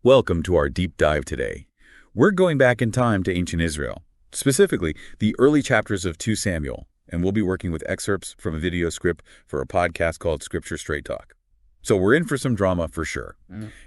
Welcome to our deep dive today. We're going back in time to ancient Israel, specifically the early chapters of 2 Samuel, and we'll be working with excerpts from a video script for a podcast called Scripture Straight Talk. So we're in for some drama for sure.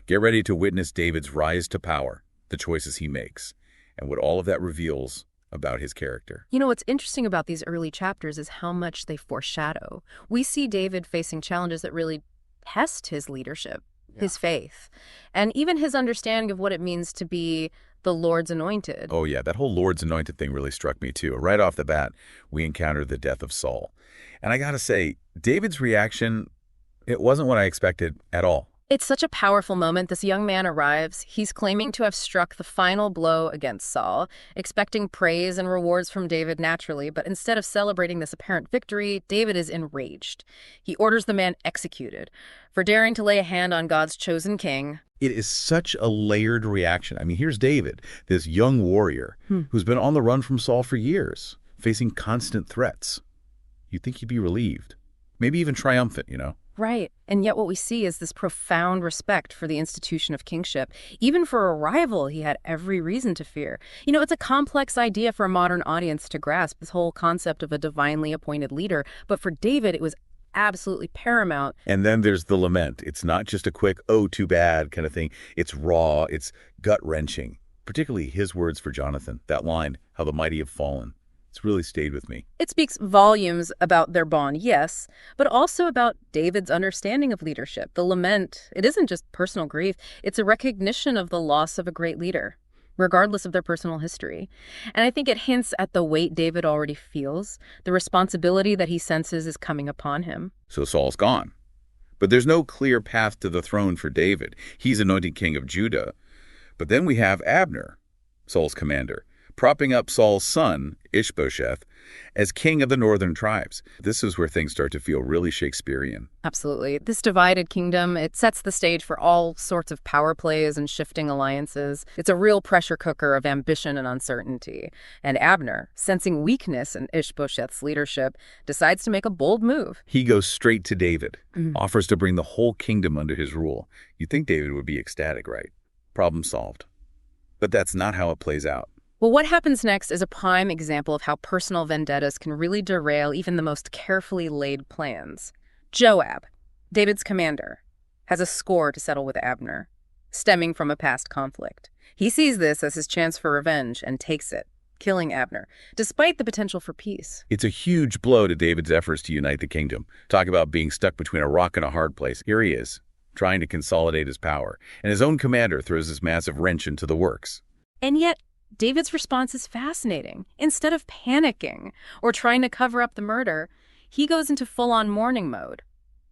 Get ready to witness David's rise to power, the choices he makes, and what all of that reveals about his character. You know, what's interesting about these early chapters is how much they foreshadow. We see David facing challenges that really test his leadership, his faith, and even his understanding of what it means to be the Lord's anointed. Oh yeah, that whole Lord's anointed thing really struck me too. Right off the bat, we encountered the death of Saul. And I gotta say, David's reaction, it wasn't what I expected at all. It's such a powerful moment. This young man arrives. He's claiming to have struck the final blow against Saul, expecting praise and rewards from David naturally, but instead of celebrating this apparent victory, David is enraged. He orders the man executed for daring to lay a hand on God's chosen king. It is such a layered reaction. I mean, here's David, this young warrior who's been on the run from Saul for years, facing constant threats. You'd think he'd be relieved, maybe even triumphant, you know? Right. And yet what we see is this profound respect for the institution of kingship. Even for a rival, he had every reason to fear. You know, it's a complex idea for a modern audience to grasp, this whole concept of a divinely appointed leader. But for David, it was absolutely paramount. And then there's the lament. It's not just a quick, oh, too bad kind of thing. It's raw. It's gut-wrenching. Particularly his words for Jonathan, that line, how the mighty have fallen. It's really stayed with me. It speaks volumes about their bond, yes, but also about David's understanding of leadership. The lament, it isn't just personal grief. It's a recognition of the loss of a great leader, regardless of their personal history. And I think it hints at the weight David already feels, the responsibility that he senses is coming upon him. So Saul's gone. But there's no clear path to the throne for David. He's anointed king of Judah. But then we have Abner, Saul's commander, propping up Saul's son, Ish-bosheth, as king of the northern tribes. This is where things start to feel really Shakespearean. Absolutely. This divided kingdom, it sets the stage for all sorts of power plays and shifting alliances. It's a real pressure cooker of ambition and uncertainty. And Abner, sensing weakness in Ish-bosheth's leadership, decides to make a bold move. He goes straight to David, offers to bring the whole kingdom under his rule. You'd think David would be ecstatic, right? Problem solved. But that's not how it plays out. Well, what happens next is a prime example of how personal vendettas can really derail even the most carefully laid plans. Joab, David's commander, has a score to settle with Abner, stemming from a past conflict. He sees this as his chance for revenge and takes it, killing Abner, despite the potential for peace. It's a huge blow to David's efforts to unite the kingdom. Talk about being stuck between a rock and a hard place. Here he is, trying to consolidate his power, and his own commander throws this massive wrench into the works. And yet, David's response is fascinating. Instead of panicking or trying to cover up the murder, he goes into full-on mourning mode,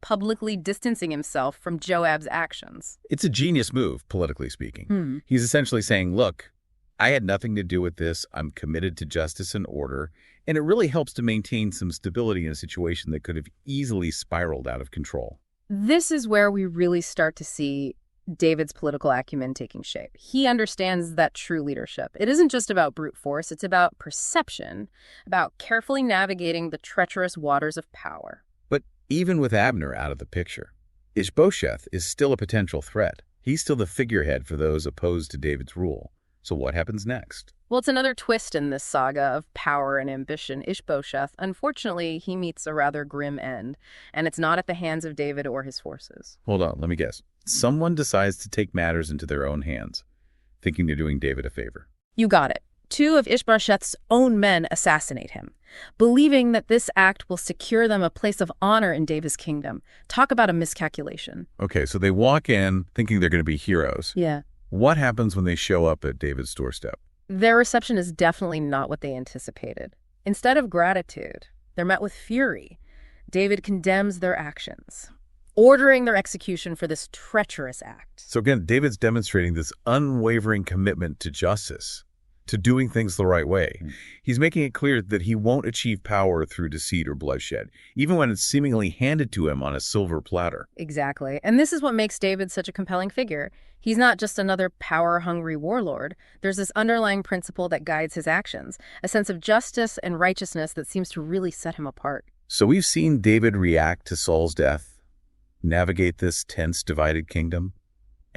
publicly distancing himself from Joab's actions. It's a genius move, politically speaking. He's essentially saying, look, I had nothing to do with this. I'm committed to justice and order. And it really helps to maintain some stability in a situation that could have easily spiraled out of control. This is where we really start to see David's political acumen taking shape. He understands that true leadership, it isn't just about brute force, it's about perception, about carefully navigating the treacherous waters of power. But even with Abner out of the picture, Ish-bosheth is still a potential threat. He's still the figurehead for those opposed to David's rule. So what happens next? Well, it's another twist in this saga of power and ambition. Ish-bosheth, unfortunately, he meets a rather grim end, and it's not at the hands of David or his forces. Hold on, let me guess. Someone decides to take matters into their own hands, thinking they're doing David a favor. You got it. 2 of Ish-bosheth's own men assassinate him, believing that this act will secure them a place of honor in David's kingdom. Talk about a miscalculation. Okay, so they walk in thinking they're going to be heroes. Yeah. What happens when they show up at David's doorstep? Their reception is definitely not what they anticipated. Instead of gratitude, they're met with fury. David condemns their actions, ordering their execution for this treacherous act. So again, David's demonstrating this unwavering commitment to justice, to doing things the right way. He's making it clear that he won't achieve power through deceit or bloodshed, even when it's seemingly handed to him on a silver platter. Exactly. And this is what makes David such a compelling figure. He's not just another power-hungry warlord. There's this underlying principle that guides his actions, a sense of justice and righteousness that seems to really set him apart. So we've seen David react to Saul's death, navigate this tense, divided kingdom,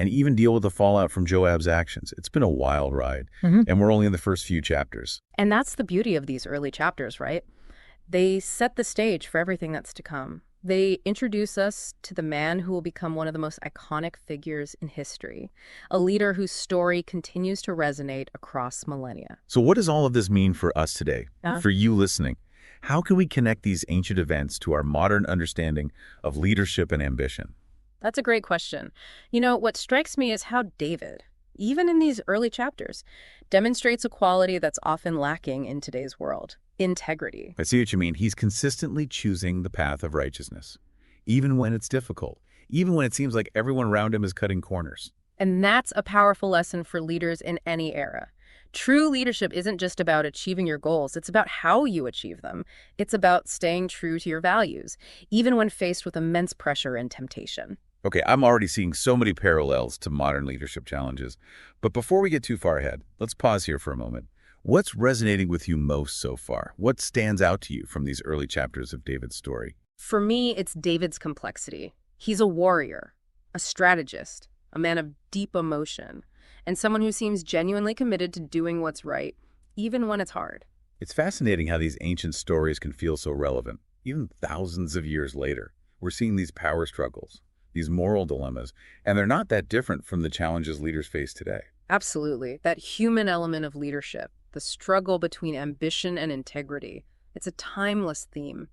and even deal with the fallout from Joab's actions. It's been a wild ride, and we're only in the first few chapters. And that's the beauty of these early chapters, right? They set the stage for everything that's to come. They introduce us to the man who will become one of the most iconic figures in history, a leader whose story continues to resonate across millennia. So what does all of this mean for us today, for you listening? How can we connect these ancient events to our modern understanding of leadership and ambition? That's a great question. You know, what strikes me is how David, even in these early chapters, demonstrates a quality that's often lacking in today's world: integrity. I see what you mean. He's consistently choosing the path of righteousness, even when it's difficult, even when it seems like everyone around him is cutting corners. And that's a powerful lesson for leaders in any era. True leadership isn't just about achieving your goals, it's about how you achieve them. It's about staying true to your values, even when faced with immense pressure and temptation. Okay, I'm already seeing so many parallels to modern leadership challenges. But before we get too far ahead, let's pause here for a moment. What's resonating with you most so far? What stands out to you from these early chapters of David's story? For me, it's David's complexity. He's a warrior, a strategist, a man of deep emotion, and someone who seems genuinely committed to doing what's right, even when it's hard. It's fascinating how these ancient stories can feel so relevant, even thousands of years later. We're seeing these power struggles, these moral dilemmas, and they're not that different from the challenges leaders face today. Absolutely. That human element of leadership, the struggle between ambition and integrity, it's a timeless theme.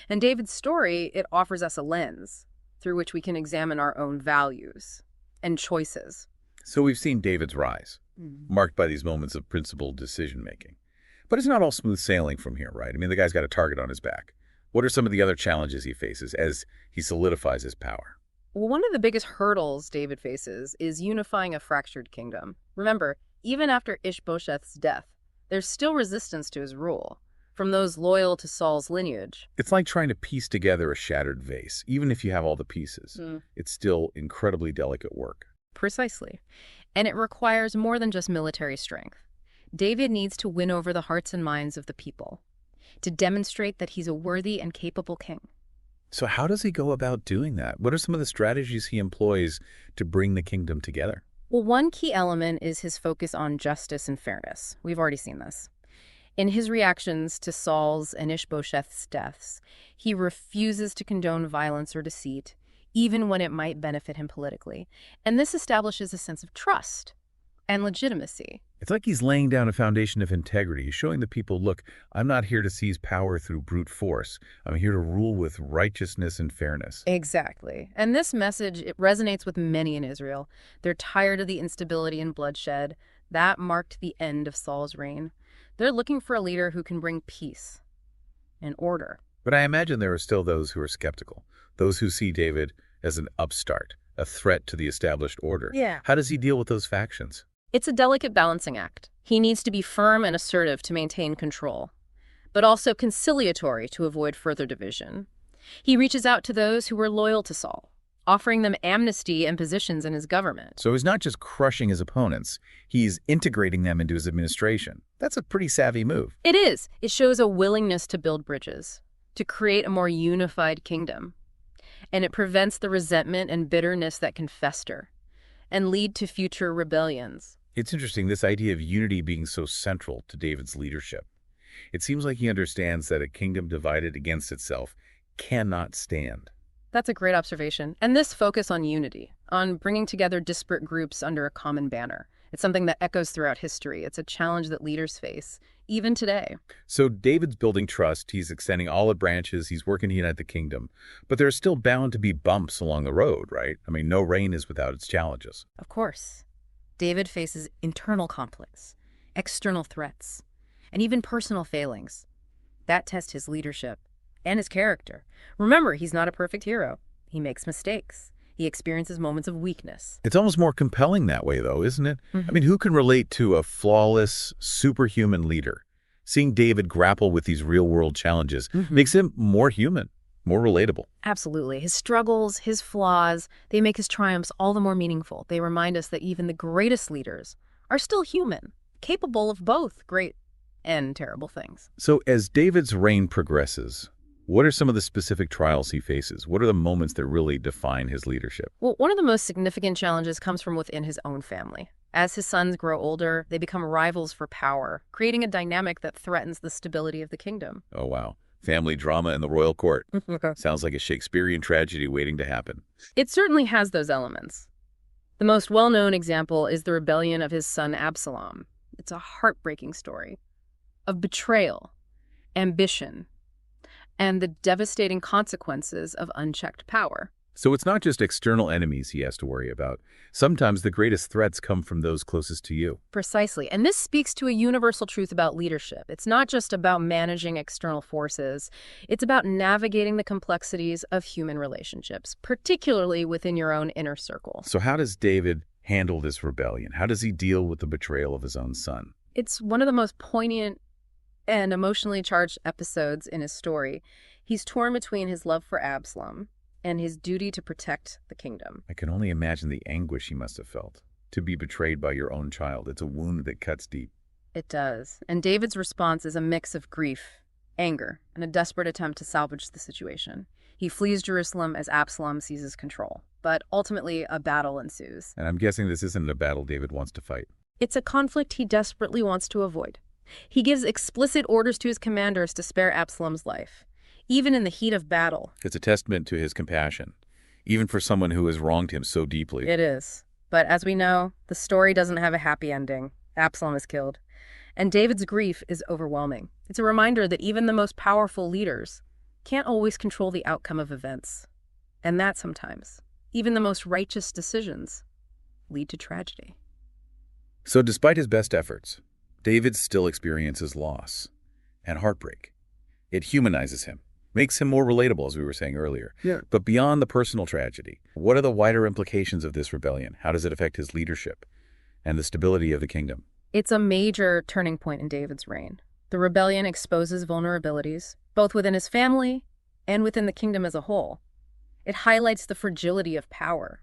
And David's story, it offers us a lens through which we can examine our own values and choices. So we've seen David's rise, marked by these moments of principled decision-making. But it's not all smooth sailing from here, right? I mean, the guy's got a target on his back. What are some of the other challenges he faces as he solidifies his power? Well, one of the biggest hurdles David faces is unifying a fractured kingdom. Remember, even after Ish-bosheth's death, there's still resistance to his rule from those loyal to Saul's lineage. It's like trying to piece together a shattered vase. Even if you have all the pieces, it's still incredibly delicate work. Precisely. And it requires more than just military strength. David needs to win over the hearts and minds of the people, to demonstrate that he's a worthy and capable king. So how does he go about doing that? What are some of the strategies he employs to bring the kingdom together? Well, one key element is his focus on justice and fairness. We've already seen this. In his reactions to Saul's and Ish-bosheth's deaths, he refuses to condone violence or deceit, even when it might benefit him politically. And this establishes a sense of trust and legitimacy. It's like he's laying down a foundation of integrity, showing the people, look, I'm not here to seize power through brute force. I'm here to rule with righteousness and fairness. Exactly. And this message, it resonates with many in Israel. They're tired of the instability and bloodshed. That marked the end of Saul's reign. They're looking for a leader who can bring peace and order. But I imagine there are still those who are skeptical, those who see David as an upstart, a threat to the established order. Yeah. How does he deal with those factions? It's a delicate balancing act. He needs to be firm and assertive to maintain control, but also conciliatory to avoid further division. He reaches out to those who were loyal to Saul, offering them amnesty and positions in his government. So he's not just crushing his opponents, he's integrating them into his administration. That's a pretty savvy move. It is. It shows a willingness to build bridges, to create a more unified kingdom. And it prevents the resentment and bitterness that can fester and lead to future rebellions. It's interesting, this idea of unity being so central to David's leadership. It seems like he understands that a kingdom divided against itself cannot stand. That's a great observation. And this focus on unity, on bringing together disparate groups under a common banner, it's something that echoes throughout history. It's a challenge that leaders face, even today. So David's building trust, he's extending olive branches, he's working to unite the kingdom. But there's still bound to be bumps along the road, right? I mean, no reign is without its challenges. Of course. David faces internal conflicts, external threats, and even personal failings. That test his leadership and his character. Remember, he's not a perfect hero. He makes mistakes. He experiences moments of weakness. It's almost more compelling that way, though, isn't it? I mean, who can relate to a flawless, superhuman leader? Seeing David grapple with these real-world challenges makes him more human, more relatable. Absolutely. His struggles, his flaws, they make his triumphs all the more meaningful. They remind us that even the greatest leaders are still human, capable of both great and terrible things. So as David's reign progresses, What are some of the specific trials he faces? What are the moments that really define his leadership? Well, one of the most significant challenges comes from within his own family. As his sons grow older, they become rivals for power, creating a dynamic that threatens the stability of the kingdom. Oh, wow. Family drama in the royal court. Sounds like a Shakespearean tragedy waiting to happen. It certainly has those elements. The most well-known example is the rebellion of his son Absalom. It's a heartbreaking story of betrayal, ambition, and the devastating consequences of unchecked power. So it's not just external enemies he has to worry about. Sometimes the greatest threats come from those closest to you. Precisely. And this speaks to a universal truth about leadership. It's not just about managing external forces. It's about navigating the complexities of human relationships, particularly within your own inner circle. So how does David handle this rebellion? How does he deal with the betrayal of his own son? It's one of the most poignant and emotionally charged episodes in his story. He's torn between his love for Absalom and his duty to protect the kingdom. I can only imagine the anguish he must have felt. To be betrayed by your own child, it's a wound that cuts deep. It does. And David's response is a mix of grief, anger, and a desperate attempt to salvage the situation. He flees Jerusalem as Absalom seizes control, but ultimately a battle ensues. And I'm guessing this isn't a battle David wants to fight. It's a conflict he desperately wants to avoid. He gives explicit orders to his commanders to spare Absalom's life, even in the heat of battle. It's a testament to his compassion, even for someone who has wronged him so deeply. It is. But as we know, the story doesn't have a happy ending. Absalom is killed. And David's grief is overwhelming. It's a reminder that even the most powerful leaders can't always control the outcome of events. And that sometimes, even the most righteous decisions, lead to tragedy. So despite his best efforts, David still experiences loss and heartbreak. It humanizes him, makes him more relatable, as we were saying earlier. Yeah. But beyond the personal tragedy, what are the wider implications of this rebellion? How does it affect his leadership and the stability of the kingdom? It's a major turning point in David's reign. The rebellion exposes vulnerabilities, both within his family and within the kingdom as a whole. It highlights the fragility of power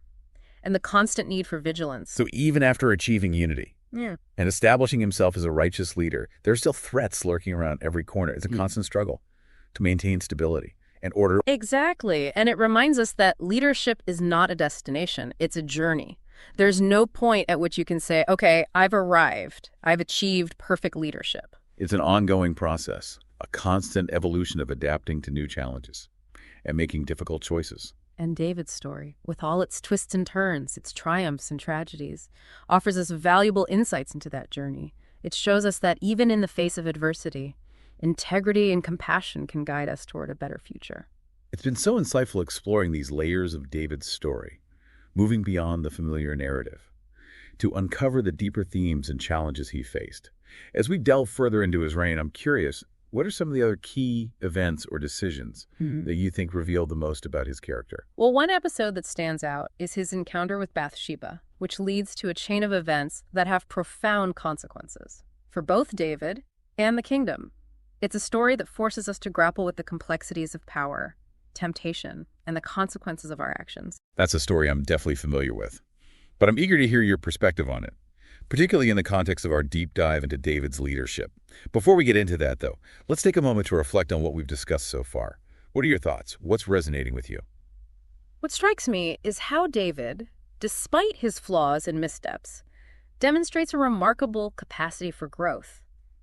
and the constant need for vigilance. So even after achieving unity Yeah. and establishing himself as a righteous leader, there are still threats lurking around every corner. It's a constant struggle to maintain stability and order. Exactly. And it reminds us that leadership is not a destination. It's a journey. There's no point at which you can say, okay, I've arrived. I've achieved perfect leadership. It's an ongoing process, a constant evolution of adapting to new challenges and making difficult choices. And David's story, with all its twists and turns, its triumphs and tragedies, offers us valuable insights into that journey. It shows us that even in the face of adversity, integrity and compassion can guide us toward a better future. It's been so insightful exploring these layers of David's story, moving beyond the familiar narrative, to uncover the deeper themes and challenges he faced. As we delve further into his reign, I'm curious, what are some of the other key events or decisions that you think reveal the most about his character? Well, one episode that stands out is his encounter with Bathsheba, which leads to a chain of events that have profound consequences for both David and the kingdom. It's a story that forces us to grapple with the complexities of power, temptation, and the consequences of our actions. That's a story I'm definitely familiar with, but I'm eager to hear your perspective on it, particularly in the context of our deep dive into David's leadership. Before we get into that, though, let's take a moment to reflect on what we've discussed so far. What are your thoughts? What's resonating with you? What strikes me is how David, despite his flaws and missteps, demonstrates a remarkable capacity for growth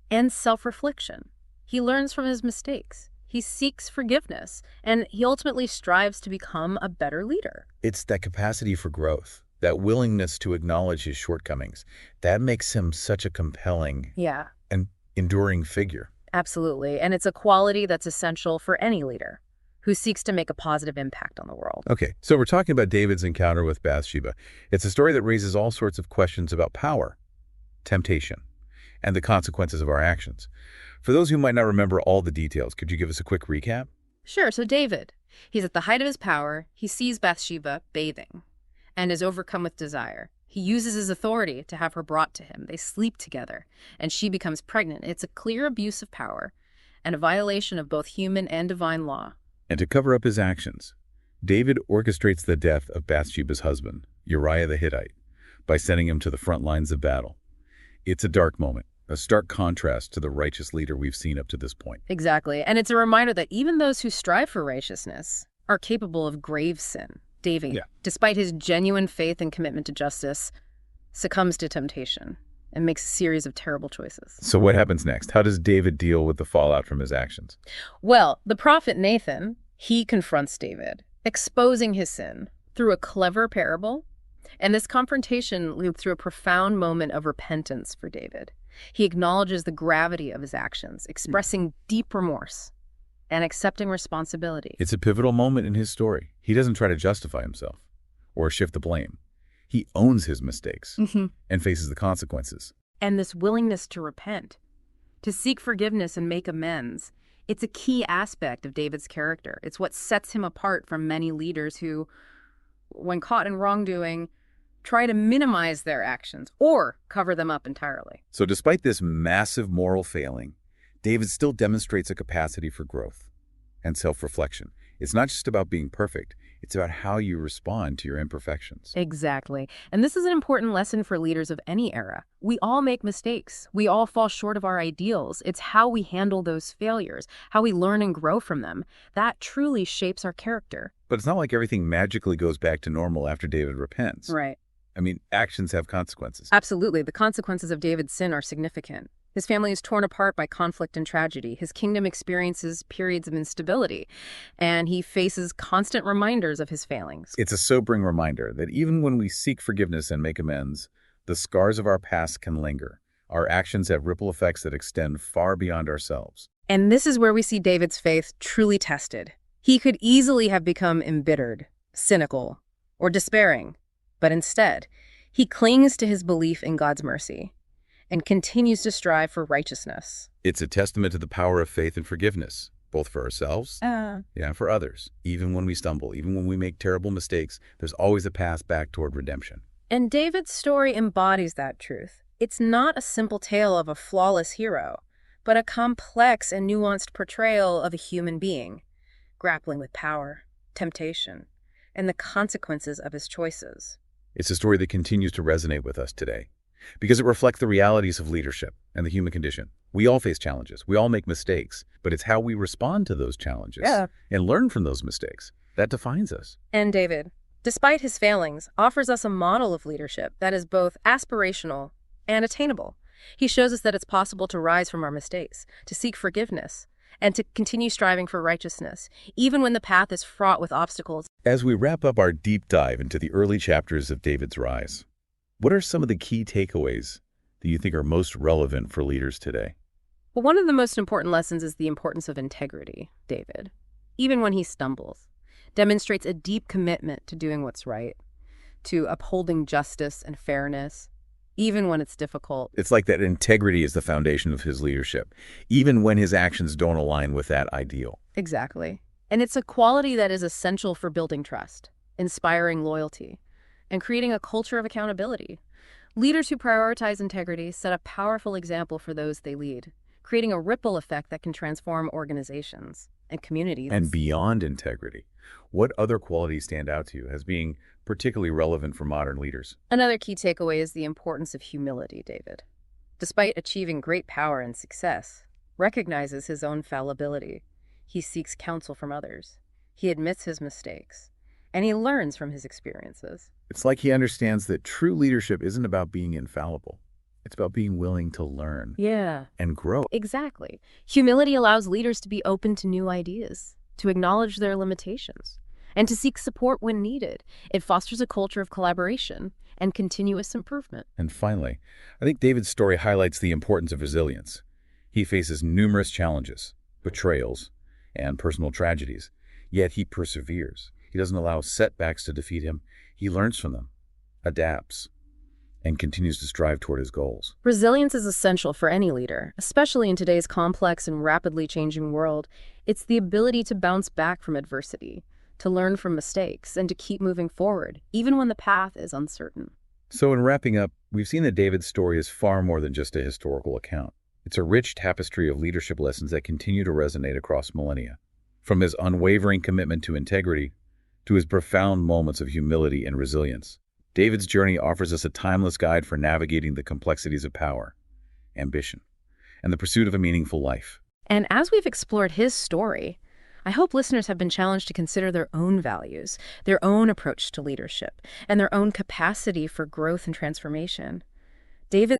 and self-reflection. He learns from his mistakes. He seeks forgiveness, and he ultimately strives to become a better leader. It's that capacity for growth, that willingness to acknowledge his shortcomings. That makes him such a compelling Yeah, and enduring figure. absolutely. And it's a quality that's essential for any leader who seeks to make a positive impact on the world. Okay, so we're talking about David's encounter with Bathsheba. It's a story that raises all sorts of questions about power, temptation, and the consequences of our actions. For those who might not remember all the details, could you give us a quick recap? Sure, so David, he's at the height of his power. He sees Bathsheba bathing and is overcome with desire. He uses his authority to have her brought to him. They sleep together, and she becomes pregnant. It's a clear abuse of power and a violation of both human and divine law. And to cover up his actions, David orchestrates the death of Bathsheba's husband, Uriah the Hittite, by sending him to the front lines of battle. It's a dark moment, a stark contrast to the righteous leader we've seen up to this point. Exactly. And it's a reminder that even those who strive for righteousness are capable of grave sin. David, despite his genuine faith and commitment to justice, succumbs to temptation and makes a series of terrible choices. So what happens next? How does David deal with the fallout from his actions? Well, the prophet Nathan, he confronts David, exposing his sin through a clever parable. And this confrontation leads through a profound moment of repentance for David. He acknowledges the gravity of his actions, expressing deep remorse and accepting responsibility. It's a pivotal moment in his story. He doesn't try to justify himself or shift the blame. He owns his mistakes and faces the consequences. And this willingness to repent, to seek forgiveness and make amends, it's a key aspect of David's character. It's what sets him apart from many leaders who, when caught in wrongdoing, try to minimize their actions or cover them up entirely. So despite this massive moral failing, David still demonstrates a capacity for growth and self-reflection. It's not just about being perfect. It's about how you respond to your imperfections. Exactly. And this is an important lesson for leaders of any era. We all make mistakes. We all fall short of our ideals. It's how we handle those failures, how we learn and grow from them. That truly shapes our character. But it's not like everything magically goes back to normal after David repents. Right. I mean, actions have consequences. Absolutely. The consequences of David's sin are significant. His family is torn apart by conflict and tragedy. His kingdom experiences periods of instability, and he faces constant reminders of his failings. It's a sobering reminder that even when we seek forgiveness and make amends, the scars of our past can linger. Our actions have ripple effects that extend far beyond ourselves. And this is where we see David's faith truly tested. He could easily have become embittered, cynical, or despairing, but instead, he clings to his belief in God's mercy and continues to strive for righteousness. It's a testament to the power of faith and forgiveness, both for ourselves and for others. Even when we stumble, even when we make terrible mistakes, there's always a path back toward redemption. And David's story embodies that truth. It's not a simple tale of a flawless hero, but a complex and nuanced portrayal of a human being, grappling with power, temptation, and the consequences of his choices. It's a story that continues to resonate with us today, because it reflects the realities of leadership and the human condition. We all face challenges. We all make mistakes, but it's how we respond to those challenges and learn from those mistakes that defines us. And David, despite his failings, offers us a model of leadership that is both aspirational and attainable. He shows us that it's possible to rise from our mistakes, to seek forgiveness, and to continue striving for righteousness, even when the path is fraught with obstacles. As we wrap up our deep dive into the early chapters of David's rise, what are some of the key takeaways that you think are most relevant for leaders today? Well, one of the most important lessons is the importance of integrity, David. Even when he stumbles, demonstrates a deep commitment to doing what's right, to upholding justice and fairness, even when it's difficult. It's like that integrity is the foundation of his leadership, even when his actions don't align with that ideal. Exactly. And it's a quality that is essential for building trust, inspiring loyalty, and creating a culture of accountability. Leaders who prioritize integrity set a powerful example for those they lead, creating a ripple effect that can transform organizations and communities. And beyond integrity, what other qualities stand out to you as being particularly relevant for modern leaders? Another key takeaway is the importance of humility, David. Despite achieving great power and success, recognizes his own fallibility. He seeks counsel from others. He admits his mistakes, and he learns from his experiences. It's like he understands that true leadership isn't about being infallible. It's about being willing to learn and grow. Exactly. Humility allows leaders to be open to new ideas, to acknowledge their limitations, and to seek support when needed. It fosters a culture of collaboration and continuous improvement. And finally, I think David's story highlights the importance of resilience. He faces numerous challenges, betrayals, and personal tragedies, yet he perseveres. He doesn't allow setbacks to defeat him. He learns from them, adapts, and continues to strive toward his goals. Resilience is essential for any leader, especially in today's complex and rapidly changing world. It's the ability to bounce back from adversity, to learn from mistakes, and to keep moving forward, even when the path is uncertain. So in wrapping up, we've seen that David's story is far more than just a historical account. It's a rich tapestry of leadership lessons that continue to resonate across millennia. From his unwavering commitment to integrity to his profound moments of humility and resilience, David's journey offers us a timeless guide for navigating the complexities of power ambition, and the pursuit of a meaningful life. And as we've explored his story, I hope listeners have been challenged to consider their own values, their own approach to leadership, and their own capacity for growth and transformation. David